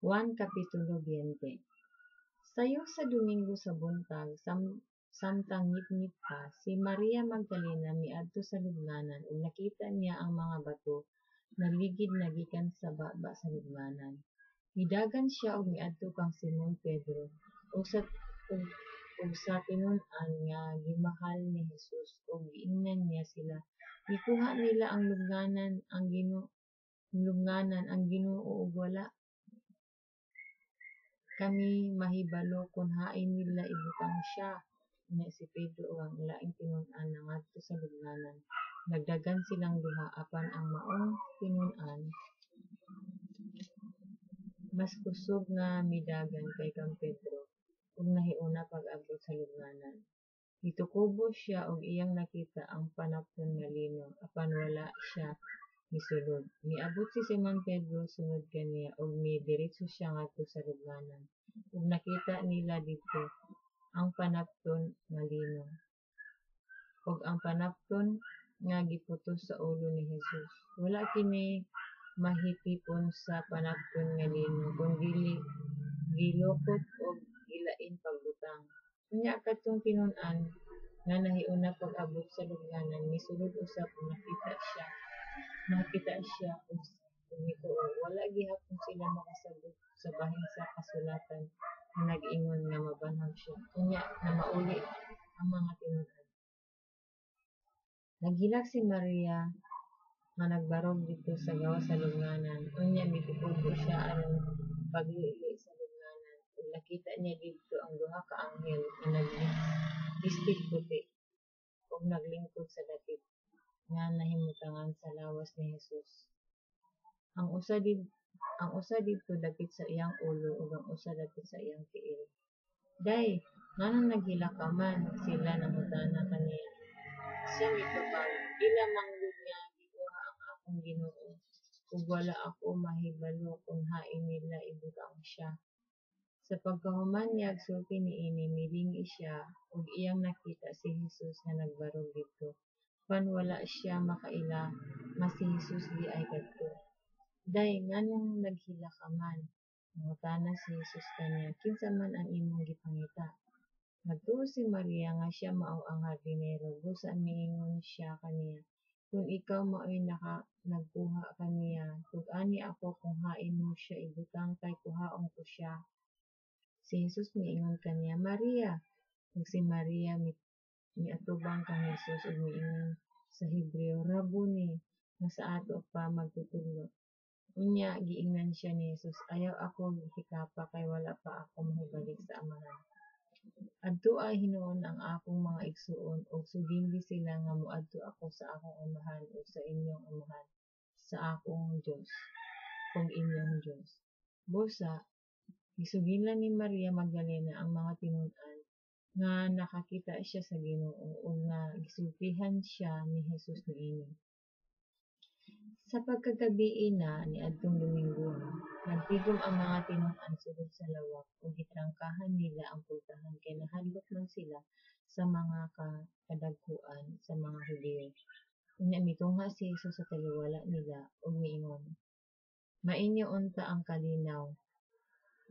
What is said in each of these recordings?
Juan Kapitulo 20. Sayo sa Domingo sa buntag, samtang ngit-ngit pa, si Maria Magdalena miadto sa lubnganan ug nakita niya ang mga bato naligid na gikan sa baba sa lubnganan. Midagan siya og miadto kang Simon Pedro ug sa tinun-an nga gimahal ni Jesus ug giingnan niya sila. Gikuha nila ang lubnganan ang Ginoo ug wala kami mahibalo kung hain nila ibutang siya. Nya si Pedro ug ang laing tinun-an nangadto sa lubnganan. Nagdagan silang duha apan ang maong tinun-an mas kusog nga midagan kay kang Pedro ug nahiuna pag-abot sa lubnganan. Gitukubo siya ug iyang nakita ang panapton nga lino apan wala siya misulod. Miabot si Simon Pedro sunod kaniya ug midiretso siya ngadto sa lubnganan ug nakita nila didto ang panapton nga lino ug ang panapton nga giputos sa ulo ni Jesus. Wala kini mahitipon sa panapton nga lino kundi gilukot ug gilain pagbutang. Unya kadtong tinun-an nga nahiuna pag-abot sa lubnganan misulod usab ug nakita siya ug gituo. Wala gihapon sila makasabot sa bahin sa kasulatan nga nag-ingon nga mabanhaw siya. Unya na mauli ang mga tinun-an. Naghilak si Maria nga nagbarog dito sa gawas sa lubnganan. Unya mitukubo siya aron paglili sa lubnganan ug nakita niya didto ang duha ka anghel nga naglistig puti ug naglingkod sa dapit nga nahimutangan sa lawas ni Jesus. Ang usa didto dapit sa iyang ulo ug ang usa dapit sa iyang tiil. Day, nganong naghilak ka man? Sila nangutana kaniya. Siya mitubag, ila manggod nga gikuha ang akong Ginoo ug wala ako mahibalo kung hain nila ibutang siya. Sa pagkahuman niya sulti niini milingi siya ug iyang nakita si Jesus nga nagbarog didto. Pan wala siya makaila nga si Jesus di ay kadto. Day, nganong naghila ka man? Nangutana si Jesus kaniya, kinsa man ang imong gipangita? Nagtuo si Maria nga siya mao ang hardinero. Busa miingon siya kaniya, kung ikaw mao'y nagkuha kaniya, tug-ani ako kung hain mo siya ibutang kay kuhaon ko siya. Si Jesus miingon kaniya, Maria. Ug si Maria miatubang kang Jesus ug miingon sa Hebreo, Rabboni, nga sa ato pa magtutudlo. Unya giingnan siya ni Jesus, ayaw ako hikapa kay wala pa ako mahibalik sa Amahan. Adtoa hinuon ang akong mga igsuon ug sugindi sila nga moadto ako sa akong Amahan ug sa inyong Amahan, sa akong Dios ug inyong Dios. Busa, gisugilan ni Maria Magdalena ang mga tinun-an nga nakakita siya sa Ginoo ug nga gisultihan siya ni Jesus niini. Sa pagkagabi na niadtong Domingo, nagtigom ang mga tinun-an sulod sa lawak ug gitrangkahan nila ang pultahan kay nahadlok man sila sa mga kadagkuan sa mga Hudiyo. Unya mitungha si Jesus sa taliwala nila ug miingon, Mainyo unta ang kalinaw.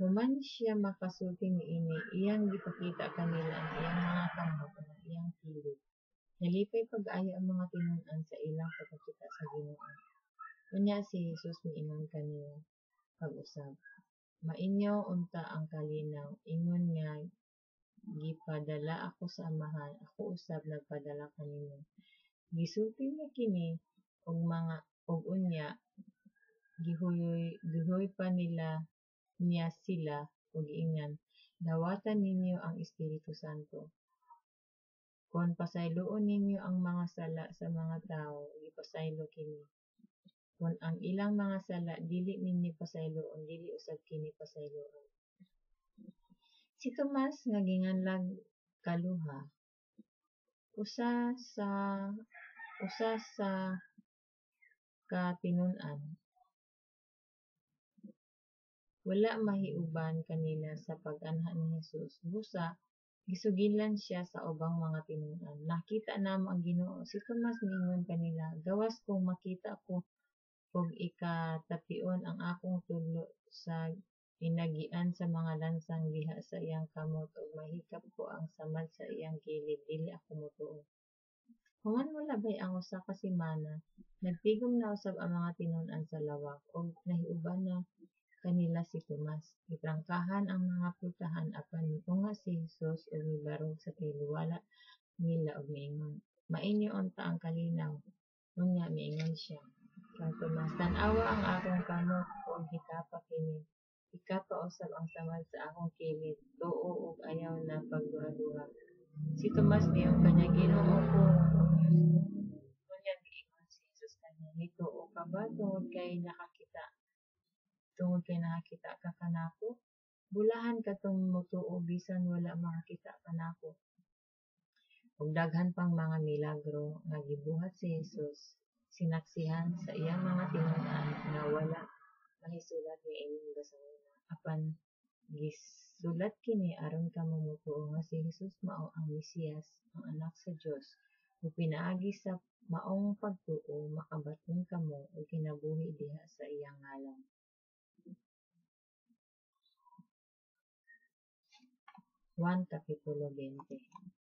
Human siya makasulti niini, iyang gipakita kanila ang iyang mga kamot ug ang iyang kilid. Nalipay pag-ayo ang mga tinun-an sa ilang pagkakita sa Ginoo. Unya si Jesus miingon kaniya pag-usab, Mainyo unta ang kalinaw, ingon nga gipadala ako sa Amahan, ako usab nagpadala kanimo. Gisulti niya kini ug unya gihuy pa niya sila ug giingan, dawatan ninyo ang Espiritu Santo. Kon pasayloon ninyo ang mga sala sa mga tawo, gipasaylo kini. Kung ang ilang mga sala dili ninyo pasayloon, dili usab kini pasayloon. Si Tomas nga ginganlag Kaluha, usa sa katinun-an. Wala mahiuban kanila sa pag-anha ni Jesus. Busa, gisugilan siya sa ubang mga tinun-an. Nakita namo ang Ginoo. Si Tomas miingon kanila, gawas kung makita ko ug ikatapion ang akong tudlo sa Pinagian sa mga lansang diha sa iyang kamot ug mahikap ko ang samad sa iyang kilid, dili ako motuo. Human molabay ang usa ka semana, nagtigom na usab ang mga tinun-an sa lawak ug nahiuban na kanila si Tomas. Giprangkahan ang mga pultahan apan miunga si Hesus ug mibarog sa tiliwala nila ug miingon, "Mainyo unta ang kalinaw." Unya miingon siya, kang Tomas, "Tan-awa ang akong kamot ug hikapa kini. Hikapa usab ang samad sa akong kilid, tuo ug ayaw na pagduha-duha." Si Tomas miingon kaniya, "Ginoo ko ug Dios ko." Unya miingon si Hesus kaniya, "Nituo ka ba tungod kay nakakita ka kanako? Bulahan katong motuo bisan wala makakita kanako." Ug daghan pang mga milagro nga gibuhat si Hesus sinaksihan sa iyang mga tinun-an nga wala mahisulat niining basahona. Apan gisulat kini aron kamo motuo nga si Hesus mao ang Mesiyas, ang Anak sa Dios, ug pinaagi sa maong pagtuo makabaton kamo og kinabuhi diha sa iyang ngalan. Juan Kapitulo 20.